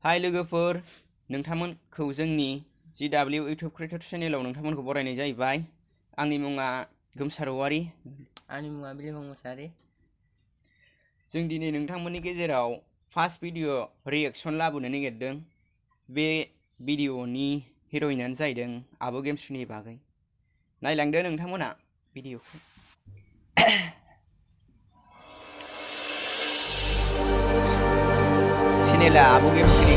हाय लोगोफोर, नोंथांमोनखौ जोंनि GW YouTube creator चेनेलाव नोंथांमोनखौ बरायनाय जाहैबाय। आंनि मुङा गोमसार औवारी। आंनि मुङा बिलिफां मोसाहारी। जों दिनै नोंथांमोननि गेजेराव फार्स्ट भिडिअ रिएक्सन लाबोनो नागिरदों। बे भिडिअनि हिर'इनानो जाहैदों आब' गेमस्रिनि बागै। नायलांदो नोंथांमोना भिडिअखौ। चेनेला आब' गेमस्रि।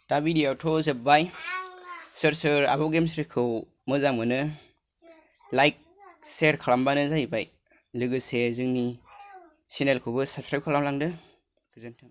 दा भिडिअ'आथ' जोब्बाय। सोर सोर आब' गेमस्रिखौ मोजां मोनो लाइक शेयार खालामबानो जाहैबाय। लोगोसे जोंनि चेनेलखौबो साबस्क्राइब खालामलांदो। गोजोन्थों।